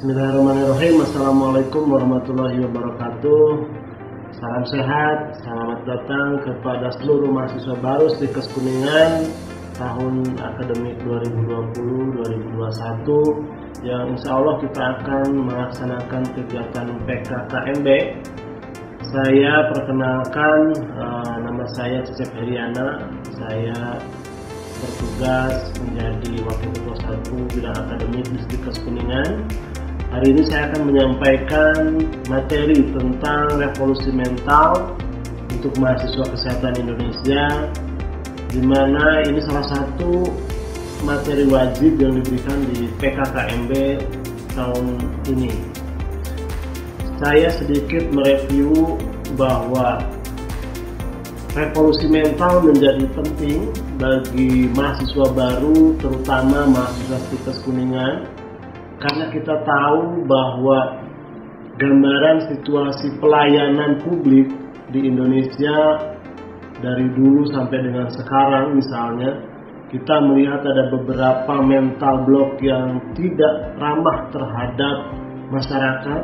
Bismillahirrahmanirrahim. Assalamualaikum warahmatullahi wabarakatuh. Salam sehat, selamat datang kepada seluruh mahasiswa baru Stikes Kuningan tahun akademik 2020-2021 yang insya Allah kita akan melaksanakan kegiatan PKKMB. Saya perkenalkan, nama saya Cecep Heriana. Saya bertugas menjadi Wakil Ketua 1 Bidang Akademik di Stikes Kuningan. Hari ini saya akan menyampaikan materi tentang revolusi mental untuk mahasiswa kesehatan Indonesia, di mana ini salah satu materi wajib yang diberikan di PKKMB tahun ini. Saya sedikit mereview bahwa revolusi mental menjadi penting bagi mahasiswa baru, terutama mahasiswa Stikes Kuningan, karena kita tahu bahwa gambaran situasi pelayanan publik di Indonesia dari dulu sampai dengan sekarang misalnya, kita melihat ada beberapa mental block yang tidak ramah terhadap masyarakat,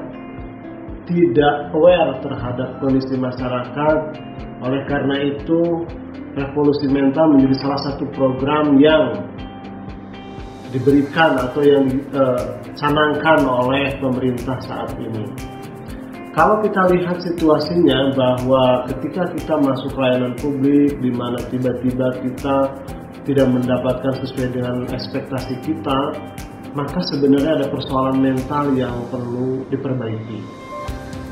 tidak aware terhadap kondisi masyarakat. Oleh karena itu, revolusi mental menjadi salah satu program yang diberikan atau yang dicanangkan oleh pemerintah saat ini. Kalau kita lihat situasinya bahwa ketika kita masuk layanan publik di mana tiba-tiba kita tidak mendapatkan sesuai dengan ekspektasi kita, maka sebenarnya ada persoalan mental yang perlu diperbaiki.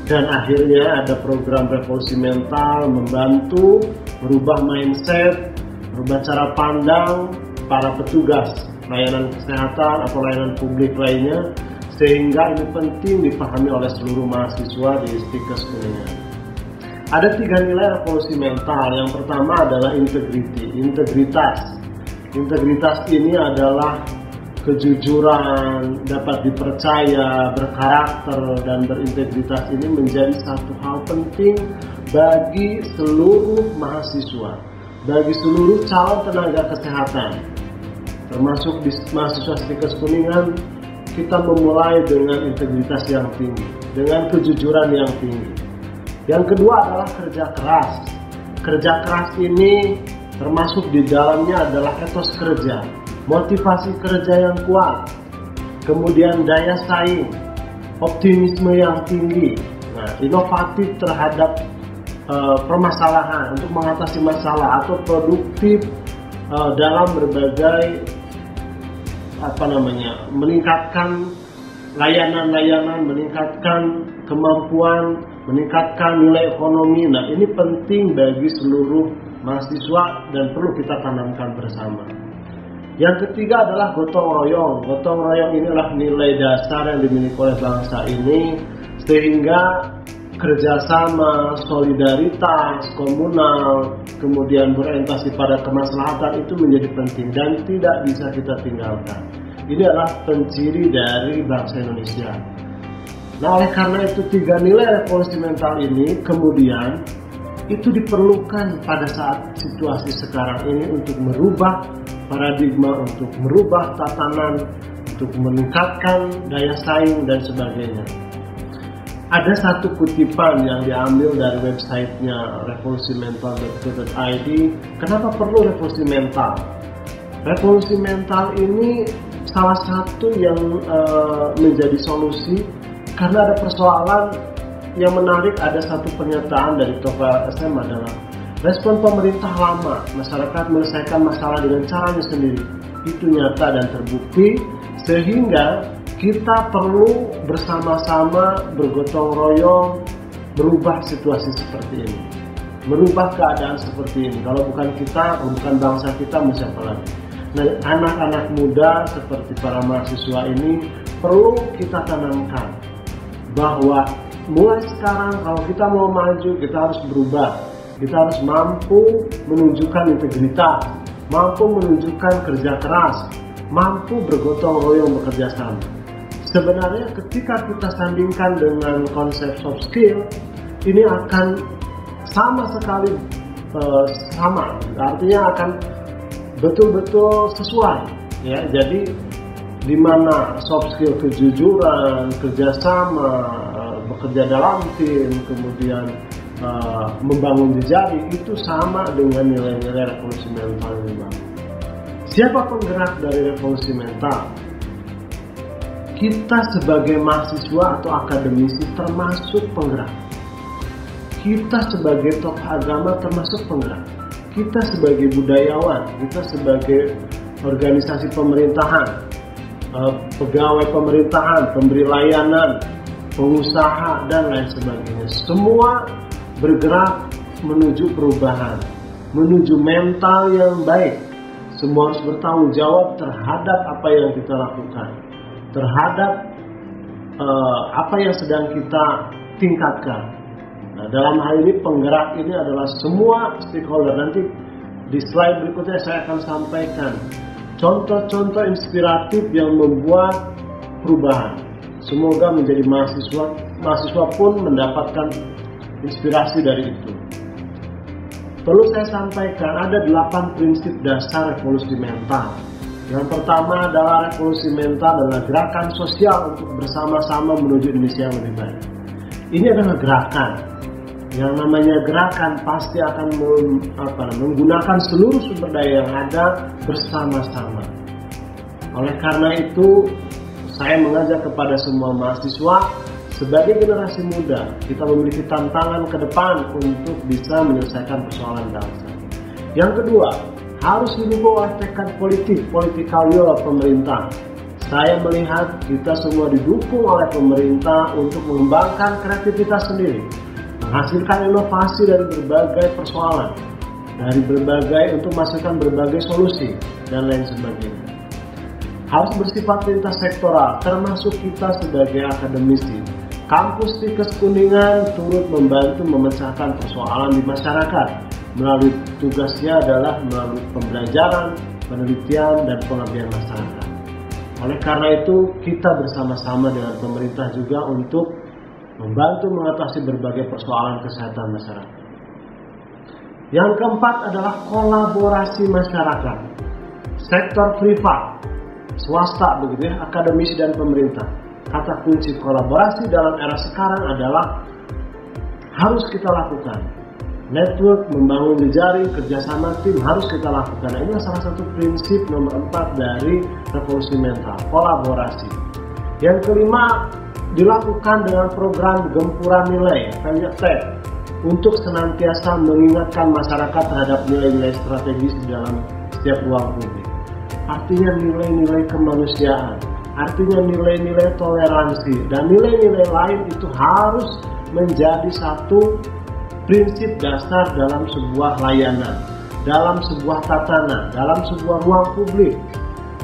Dan akhirnya ada program revolusi mental membantu merubah mindset, merubah cara pandang para petugas layanan kesehatan atau layanan publik lainnya, sehingga ini penting dipahami oleh seluruh mahasiswa di Stikes Kuningan. Ada 3 nilai revolusi mental. Yang pertama adalah integritas. Integritas ini adalah kejujuran, dapat dipercaya, berkarakter, dan berintegritas ini menjadi satu hal penting bagi seluruh mahasiswa, bagi seluruh calon tenaga kesehatan. Termasuk di mahasiswa Stikes Kuningan, kita memulai dengan integritas yang tinggi, dengan kejujuran yang tinggi. Yang kedua adalah kerja keras. Kerja keras ini termasuk di dalamnya adalah etos kerja, motivasi kerja yang kuat, kemudian daya saing, optimisme yang tinggi, inovatif terhadap permasalahan, untuk mengatasi masalah, atau produktif dalam berbagai meningkatkan layanan-layanan, meningkatkan kemampuan, meningkatkan nilai ekonomi. Nah, ini penting bagi seluruh mahasiswa dan perlu kita tanamkan bersama. Yang ketiga adalah gotong royong. Gotong royong inilah nilai dasar yang dimiliki oleh bangsa ini, sehingga kerjasama, solidaritas, komunal, kemudian berorientasi pada kemaslahatan itu menjadi penting dan tidak bisa kita tinggalkan. Ini adalah penciri dari bangsa Indonesia. Nah, oleh karena itu 3 nilai revolusi mental ini kemudian itu diperlukan pada saat situasi sekarang ini untuk merubah paradigma, untuk merubah tatanan, untuk meningkatkan daya saing dan sebagainya. Ada satu kutipan yang diambil dari websitenya revolusimental.co.id. Kenapa perlu revolusi mental? Revolusi mental ini salah satu yang menjadi solusi karena ada persoalan yang menarik. Ada satu pernyataan dari tokoh SM adalah respon pemerintah lama, masyarakat menyelesaikan masalah dengan caranya sendiri. Itu nyata dan terbukti, sehingga kita perlu bersama-sama bergotong royong merubah situasi seperti ini, merubah keadaan seperti ini. Kalau bukan kita, bukan bangsa kita, mau siapa lagi? Nah, anak-anak muda seperti para mahasiswa ini perlu kita tanamkan bahwa mulai sekarang kalau kita mau maju, kita harus berubah. Kita harus mampu menunjukkan integritas, mampu menunjukkan kerja keras, mampu bergotong royong bekerja sama. Sebenarnya ketika kita sandingkan dengan konsep soft skill, ini akan sama sekali artinya akan betul-betul sesuai, ya. Jadi di mana soft skill kejujuran, kerjasama, bekerja dalam tim, kemudian membangun jejaring, itu sama dengan nilai-nilai revolusi mental yang dibangun. Siapa penggerak dari revolusi mental? Kita sebagai mahasiswa atau akademisi termasuk penggerak. Kita sebagai tokoh agama termasuk penggerak. Kita sebagai budayawan, kita sebagai organisasi pemerintahan, pegawai pemerintahan, pemberi layanan, pengusaha, dan lain sebagainya. Semua bergerak menuju perubahan, menuju mental yang baik. Semua harus bertanggung jawab terhadap apa yang kita lakukan, terhadap apa yang sedang kita tingkatkan. Nah, dalam hal ini penggerak ini adalah semua stakeholder. Nanti di slide berikutnya saya akan sampaikan contoh-contoh inspiratif yang membuat perubahan. Semoga menjadi mahasiswa pun mendapatkan inspirasi dari itu. Perlu saya sampaikan ada 8 prinsip dasar revolusi mental. Yang pertama adalah revolusi mental adalah gerakan sosial untuk bersama-sama menuju Indonesia yang lebih baik. Ini adalah gerakan. Yang namanya gerakan pasti akan menggunakan seluruh sumber daya yang ada bersama-sama. Oleh karena itu, saya mengajak kepada semua mahasiswa, sebagai generasi muda, kita memiliki tantangan ke depan untuk bisa menyelesaikan persoalan bangsa. Yang kedua, harus didukung oleh tekad political will pemerintah. Saya melihat kita semua didukung oleh pemerintah untuk mengembangkan kreativitas sendiri, menghasilkan inovasi dari berbagai persoalan, untuk menghasilkan berbagai solusi, dan lain sebagainya. Harus bersifat lintas sektoral, termasuk kita sebagai akademisi. Kampus Tikes Kuningan turut membantu memecahkan persoalan di masyarakat melalui tugasnya adalah melalui pembelajaran, penelitian, dan pengabdian masyarakat. Oleh karena itu, kita bersama-sama dengan pemerintah juga untuk membantu mengatasi berbagai persoalan kesehatan masyarakat. Yang keempat adalah kolaborasi masyarakat, sektor privat, swasta, begitu ya, akademisi dan pemerintah. Kata kunci kolaborasi dalam era sekarang adalah harus kita lakukan. Network, membangun jejaring, kerjasama tim harus kita lakukan. Nah, ini salah satu prinsip nomor 4 dari revolusi mental, kolaborasi. Yang kelima, dilakukan dengan program gempuran nilai, VTEC, untuk senantiasa mengingatkan masyarakat terhadap nilai-nilai strategis di dalam setiap ruang publik. Artinya nilai-nilai kemanusiaan, artinya nilai-nilai toleransi, dan nilai-nilai lain itu harus menjadi satu prinsip dasar dalam sebuah layanan, dalam sebuah tatanan, dalam sebuah ruang publik.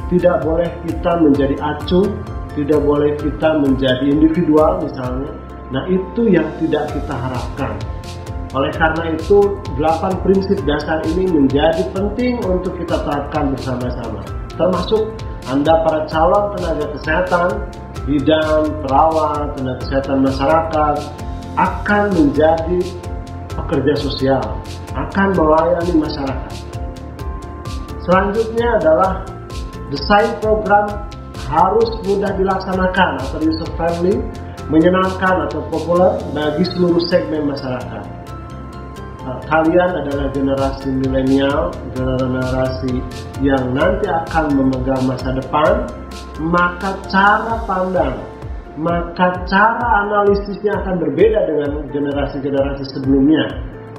Tidak boleh kita menjadi acuh, tidak boleh kita menjadi individual misalnya. Nah, itu yang tidak kita harapkan. Oleh karena itu, 8 prinsip dasar ini menjadi penting untuk kita terapkan bersama-sama. Termasuk Anda para calon tenaga kesehatan, bidan, perawat, tenaga kesehatan masyarakat akan menjadi pekerja sosial, akan melayani masyarakat. Selanjutnya adalah desain program harus mudah dilaksanakan atau user friendly, menyenangkan atau populer bagi seluruh segmen masyarakat. Kalian adalah generasi milenial, generasi yang nanti akan memegang masa depan, maka cara pandang, maka cara analisisnya akan berbeda dengan generasi-generasi sebelumnya.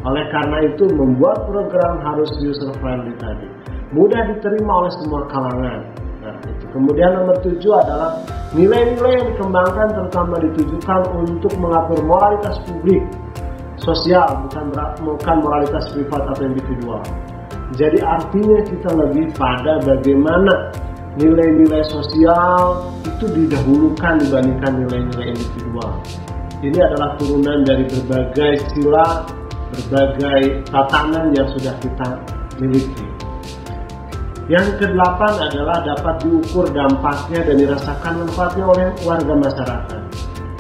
Oleh karena itu, membuat program harus user friendly tadi, mudah diterima oleh semua kalangan. Nah, itu. Kemudian nomor 7 adalah nilai-nilai yang dikembangkan terutama ditujukan untuk mengatur moralitas publik, sosial, bukan moralitas privat atau individual. Jadi artinya kita lebih pada bagaimana nilai-nilai sosial itu didahulukan dibandingkan nilai-nilai individual. Ini adalah turunan dari berbagai sila, berbagai tatanan yang sudah kita miliki. Yang ke-8 adalah dapat diukur dampaknya dan dirasakan manfaatnya oleh warga masyarakat.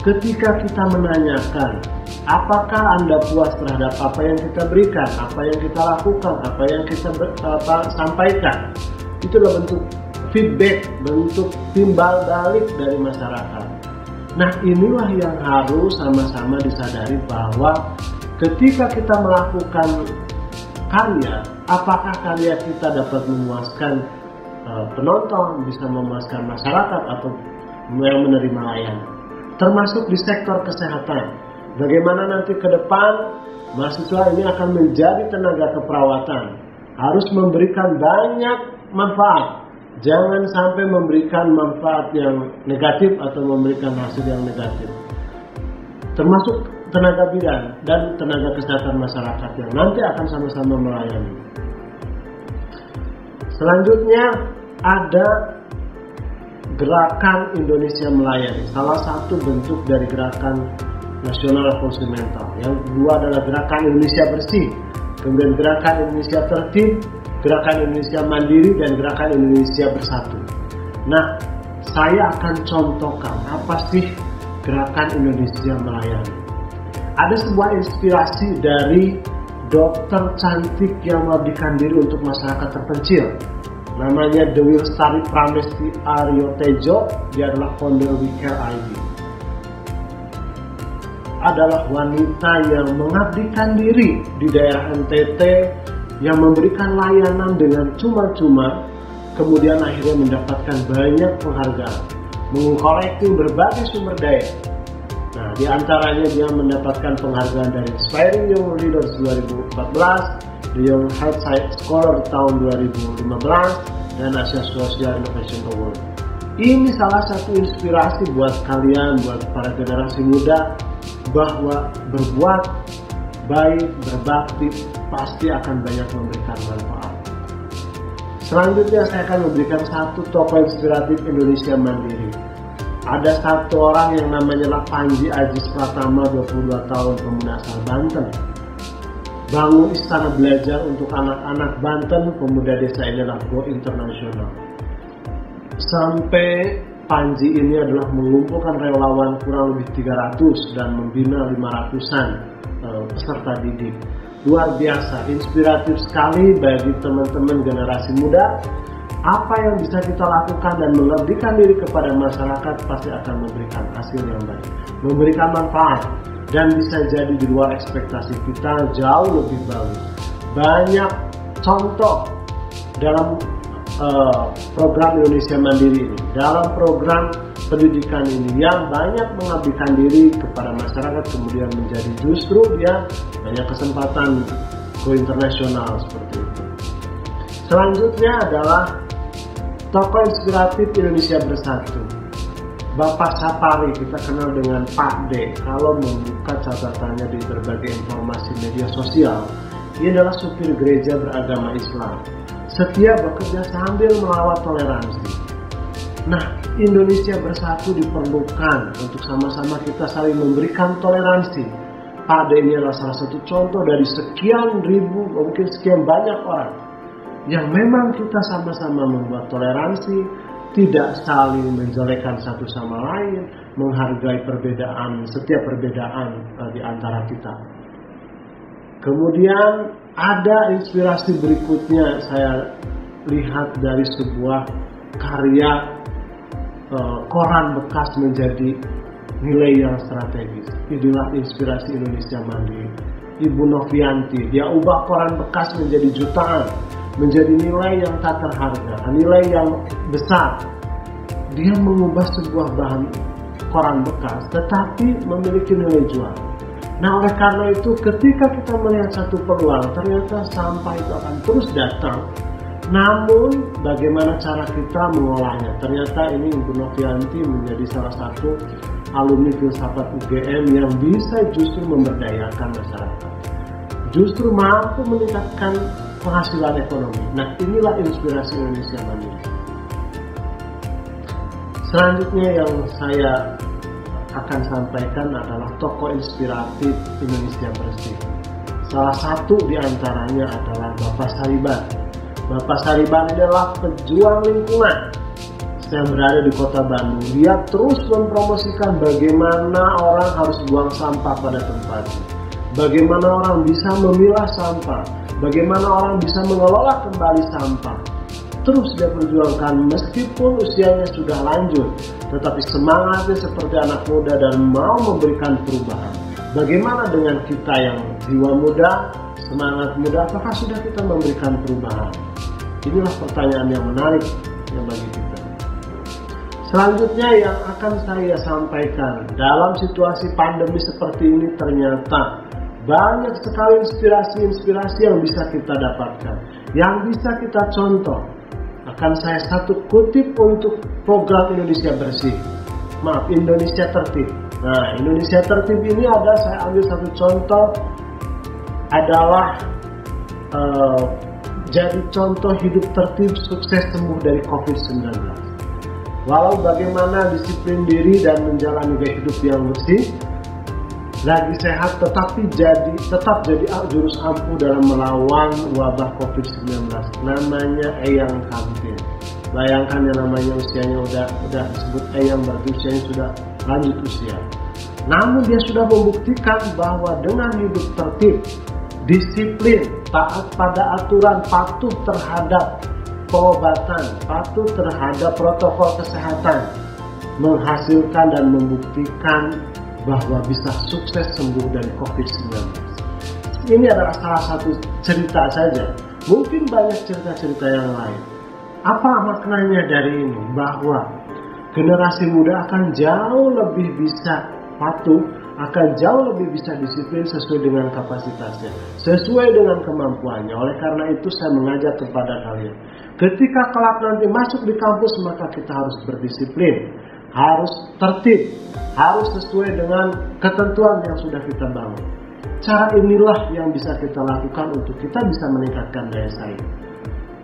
Ketika kita menanyakan, apakah Anda puas terhadap apa yang kita berikan, apa yang kita lakukan, apa yang kita sampaikan, itulah bentuk feedback, bentuk timbal balik dari masyarakat. Nah, inilah yang harus sama-sama disadari bahwa ketika kita melakukan karya, apakah karya kita dapat memuaskan penonton, bisa memuaskan masyarakat atau yang menerima layanan. Termasuk di sektor kesehatan. Bagaimana nanti ke depan mahasiswa ini akan menjadi tenaga keperawatan, harus memberikan banyak manfaat. Jangan sampai memberikan manfaat yang negatif atau memberikan hasil yang negatif. Termasuk tenaga bidan dan tenaga kesehatan masyarakat yang nanti akan sama-sama melayani. Selanjutnya ada gerakan Indonesia Melayani, salah satu bentuk dari gerakan nasional revolusi mental. Yang kedua adalah gerakan Indonesia Bersih, kemudian gerakan Indonesia Tertib, gerakan Indonesia Mandiri, dan gerakan Indonesia Bersatu. Nah, saya akan contohkan apa sih gerakan Indonesia Melayani. Ada sebuah inspirasi dari dokter cantik yang mengabdikan diri untuk masyarakat terpencil. Namanya Dewi Lestari Pramesti Aryotejo. Dia adalah founder We Care ID. Adalah wanita yang mengabdikan diri di daerah NTT, yang memberikan layanan dengan cuma-cuma, kemudian akhirnya mendapatkan banyak penghargaan, mengkoleksi berbagai sumber daya. Nah, di antaranya dia mendapatkan penghargaan dari Inspiring Young Leaders 2014, The Young Health Science Scholar tahun 2015, dan Asia Social Innovation Award. Ini salah satu inspirasi buat kalian, buat para generasi muda, bahwa berbuat baik, berbakti pasti akan banyak memberikan manfaat. Selanjutnya saya akan memberikan satu tokoh inspiratif Indonesia Mandiri. Ada satu orang yang namanya Panji Ajis Pratama, 22 tahun, pemuda asal Banten. Bangun istana belajar untuk anak-anak Banten, pemuda desa ini adalah go internasional. Sampai Panji ini adalah mengumpulkan relawan kurang lebih 300 dan membina 500-an peserta didik. Luar biasa, inspiratif sekali bagi teman-teman generasi muda. Apa yang bisa kita lakukan dan mengabdikan diri kepada masyarakat pasti akan memberikan hasil yang baik, memberikan manfaat, dan bisa jadi di luar ekspektasi kita jauh lebih bagus. Banyak contoh dalam program Indonesia Mandiri ini, dalam program pendidikan ini, yang banyak mengabdikan diri kepada masyarakat kemudian menjadi justru dia banyak kesempatan go internasional seperti itu. Selanjutnya adalah tokoh inspiratif Indonesia Bersatu. Bapak Sapari, kita kenal dengan Pak D. Kalau membuka catatannya di berbagai informasi media sosial, dia adalah supir gereja beragama Islam. Setia bekerja sambil melawat toleransi. Nah, Indonesia Bersatu diperlukan untuk sama-sama kita saling memberikan toleransi. Pak D ini adalah salah satu contoh dari sekian ribu, mungkin sekian banyak orang yang memang kita sama-sama membuat toleransi, tidak saling menjelekkan satu sama lain, menghargai perbedaan, setiap perbedaan di antara kita. Kemudian ada inspirasi berikutnya saya lihat dari sebuah karya koran bekas menjadi nilai yang strategis. Inilah inspirasi Indonesia Mandiri. Ibu Novianti, dia ubah koran bekas menjadi jutaan, menjadi nilai yang tak terharga, nilai yang besar. Dia mengubah sebuah bahan koran bekas tetapi memiliki nilai jual. Nah, oleh karena itu ketika kita melihat satu peluang, ternyata sampah itu akan terus datang. Namun bagaimana cara kita mengolahnya? Ternyata ini Ibu Novianti menjadi salah satu alumni filsafat UGM yang bisa justru memberdayakan masyarakat, justru mampu meningkatkan penghasilan ekonomi. Nah, inilah inspirasi Indonesia Mandiri. Selanjutnya yang saya akan sampaikan adalah tokoh inspiratif Indonesia Bersih. Salah satu di antaranya adalah Bapak Sariban. Bapak Sariban adalah pejuang lingkungan yang berada di kota Bandung. Dia terus mempromosikan bagaimana orang harus buang sampah pada tempatnya, bagaimana orang bisa memilah sampah, bagaimana orang bisa mengelola kembali sampah. terus dia perjuangkan meskipun usianya sudah lanjut, tetapi semangatnya seperti anak muda dan mau memberikan perubahan. Bagaimana dengan kita yang jiwa muda, semangat muda, apakah sudah kita memberikan perubahan? Inilah pertanyaan yang menarik yang bagi kita. Selanjutnya yang akan saya sampaikan, dalam situasi pandemi seperti ini ternyata banyak sekali inspirasi-inspirasi yang bisa kita dapatkan, yang bisa kita contoh. Akan saya satu kutip untuk program Indonesia Bersih. Maaf, Indonesia Tertib. Nah, Indonesia Tertib ini ada, saya ambil satu contoh, adalah jadi contoh hidup tertib sukses sembuh dari COVID-19. Walau bagaimana disiplin diri dan menjalani gaya hidup yang bersih, lagi sehat tetapi tetap jadi jurus ampuh dalam melawan wabah COVID-19. Namanya Eyang Kamtin. Bayangkan yang namanya usianya udah disebut Eyang, berarti usianya sudah lanjut usia. Namun dia sudah membuktikan bahwa dengan hidup tertib, disiplin, taat pada aturan, patuh terhadap pengobatan, patuh terhadap protokol kesehatan, menghasilkan dan membuktikan bahwa bisa sukses sembuh dari COVID-19. Ini adalah salah satu cerita saja. Mungkin banyak cerita-cerita yang lain. Apa maknanya dari ini? Bahwa generasi muda akan jauh lebih bisa patuh, akan jauh lebih bisa disiplin sesuai dengan kapasitasnya, sesuai dengan kemampuannya. Oleh karena itu saya mengajak kepada kalian, ketika kelak nanti masuk di kampus, maka kita harus berdisiplin, harus tertib, harus sesuai dengan ketentuan yang sudah kita bangun. Cara inilah yang bisa kita lakukan untuk kita bisa meningkatkan daya saing.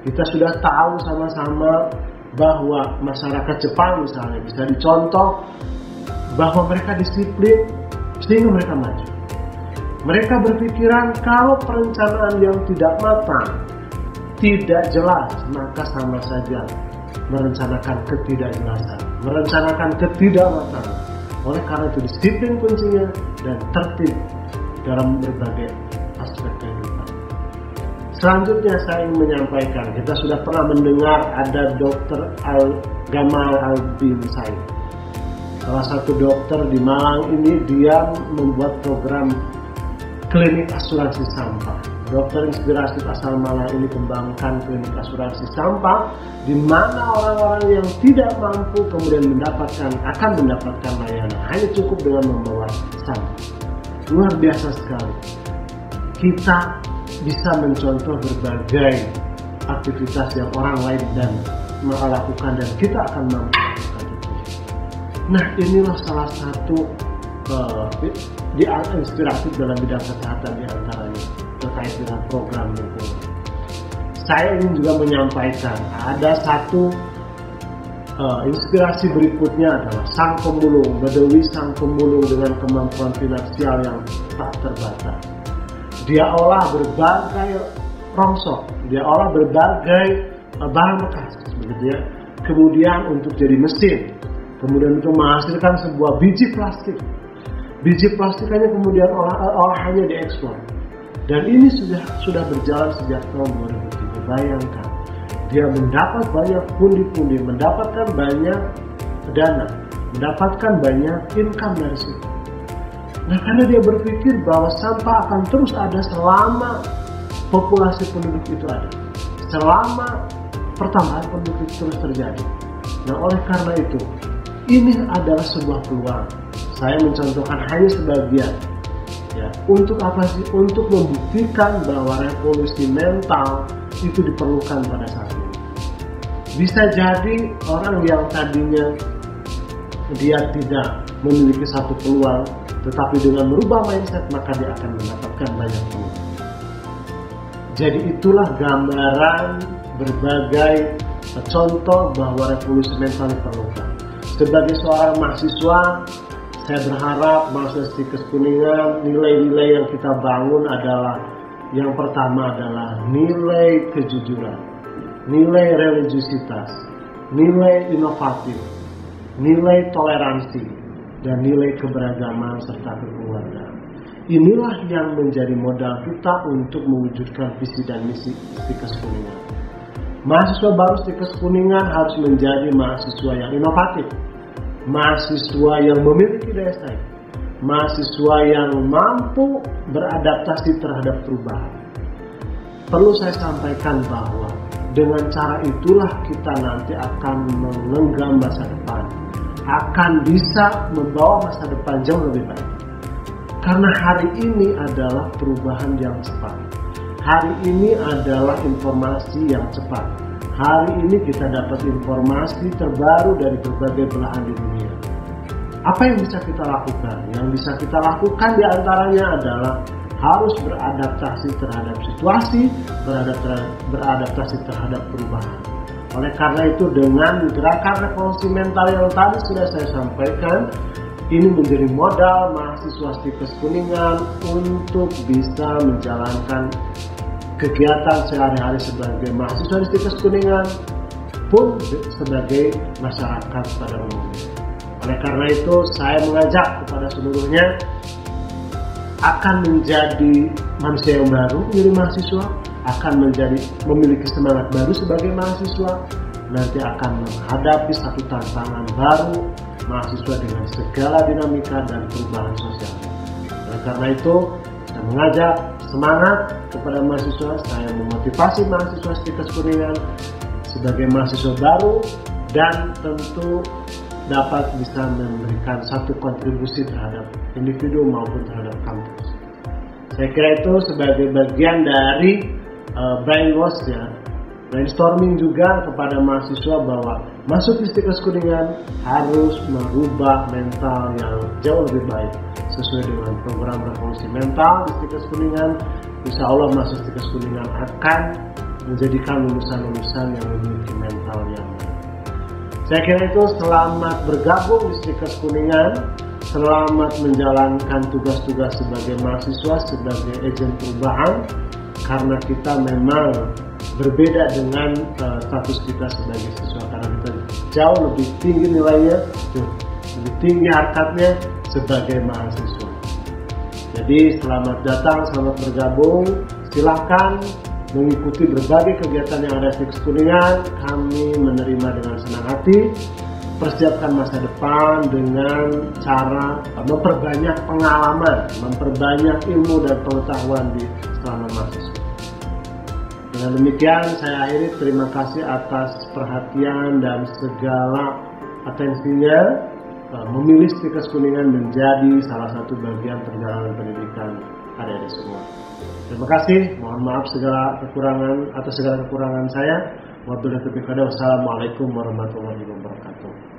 Kita sudah tahu sama-sama bahwa masyarakat Jepang misalnya bisa dicontoh bahwa mereka disiplin sehingga mereka maju. Mereka berpikiran kalau perencanaan yang tidak matang, tidak jelas, maka sama saja merencanakan ketidakjelasan, merencanakan ketidakmatangan. Oleh karena itu disiplin kuncinya dan tertib dalam berbagai aspek kehidupan. Selanjutnya saya ingin menyampaikan, kita sudah pernah mendengar ada Dr. Gamal Albin Said. Salah satu dokter di Malang ini, dia membuat program klinik asuransi sampah. Dokter inspiratif asal Malang ini kembangkan klinik asuransi sampah, di mana orang-orang yang tidak mampu kemudian akan mendapatkan layanan hanya cukup dengan membawa sampah. Luar biasa sekali. Kita bisa mencontoh berbagai aktivitas yang orang lain dan melakukan, dan kita akan mampu melakukan itu. Nah, inilah salah satu inspiratif dalam bidang kesehatan diantaranya terkait dengan program lingkungan. Saya ingin juga menyampaikan ada satu inspirasi berikutnya adalah sang pemulung, Bedawi sang pemulung dengan kemampuan finansial yang tak terbatas. Dia olah berbagai rongsok, dia olah berbagai bahan bekas, begitu ya. Kemudian untuk jadi mesin, kemudian untuk menghasilkan sebuah biji plastik. Biji plastikannya kemudian olahannya diekspor. Dan ini sudah berjalan sejak tahun 2003. Bayangkan, dia mendapat banyak pundi-pundi, mendapatkan banyak dana, mendapatkan banyak income dari situ. Nah, karena dia berpikir bahwa sampah akan terus ada selama populasi penduduk itu ada, selama pertambahan penduduk itu terus terjadi. Nah, oleh karena itu, ini adalah sebuah peluang. Saya mencontohkan hanya sebagian. Ya, untuk apa sih? Untuk membuktikan bahwa revolusi mental itu diperlukan pada saat ini. Bisa jadi orang yang tadinya dia tidak memiliki satu peluang, tetapi dengan merubah mindset maka dia akan mendapatkan banyak peluang. Jadi itulah gambaran berbagai contoh bahwa revolusi mental diperlukan. Sebagai seorang mahasiswa, saya berharap Mahasiswa Kuningan, nilai-nilai yang kita bangun adalah, yang pertama adalah nilai kejujuran, nilai religiusitas, nilai inovatif, nilai toleransi, dan nilai keberagaman serta kekeluargaan. Inilah yang menjadi modal kita untuk mewujudkan visi dan misi Kuningan. Mahasiswa baru Stikes Kuningan harus menjadi mahasiswa yang inovatif, mahasiswa yang memiliki daya saing, mahasiswa yang mampu beradaptasi terhadap perubahan. Perlu saya sampaikan bahwa dengan cara itulah kita nanti akan menggenggam masa depan, akan bisa membawa masa depan jauh lebih baik. Karena hari ini adalah perubahan yang cepat. Hari ini adalah informasi yang cepat. Hari ini kita dapat informasi terbaru dari berbagai belahan di dunia. Apa yang bisa kita lakukan? Yang bisa kita lakukan diantaranya adalah harus beradaptasi terhadap situasi, beradaptasi terhadap perubahan. Oleh karena itu, dengan gerakan revolusi mental yang tadi sudah saya sampaikan, ini menjadi modal mahasiswa Stikes Kuningan untuk bisa menjalankan kegiatan sehari-hari sebagai mahasiswa di Stikes Kuningan pun sebagai masyarakat pada umumnya. Oleh karena itu, saya mengajak kepada seluruhnya akan menjadi manusia yang baru, menjadi mahasiswa, akan memiliki semangat baru sebagai mahasiswa, nanti akan menghadapi satu tantangan baru, mahasiswa dengan segala dinamika dan perubahan sosial. Oleh karena itu, saya mengajak semangat kepada mahasiswa, saya memotivasi mahasiswa Stikes Kuningan sebagai mahasiswa baru dan tentu dapat bisa memberikan satu kontribusi terhadap individu maupun terhadap kampus. Saya kira itu sebagai bagian dari brainwash ya, brainstorming juga kepada mahasiswa bahwa masuk di Stikes Kuningan harus merubah mental yang jauh lebih baik sesuai dengan program revolusi mental di Stikes Kuningan. Insya Allah masuk Stikes Kuningan akan menjadikan lulusan-lulusan yang memiliki mental yang baik. Saya kira itu, selamat bergabung di Stikes Kuningan, selamat menjalankan tugas-tugas sebagai mahasiswa, sebagai agen perubahan, karena kita memang berbeda dengan status kita sebagai siswa, karena kita jauh lebih tinggi nilainya, lebih tinggi harkatnya sebagai mahasiswa. Jadi selamat datang, selamat bergabung, silahkan mengikuti berbagai kegiatan yang ada di Stikes Kuningan. Kami menerima dengan senang hati. Persiapkan masa depan dengan cara memperbanyak pengalaman, memperbanyak ilmu dan pengetahuan di selama mahasiswa. Dengan demikian saya akhiri, terima kasih atas perhatian dan segala atensinya. Memilih Stikes Kuningan menjadi salah satu bagian perjalanan pendidikan adik-adik semua. Terima kasih, mohon maaf segala kekurangan saya. Wassalamualaikum warahmatullahi wabarakatuh.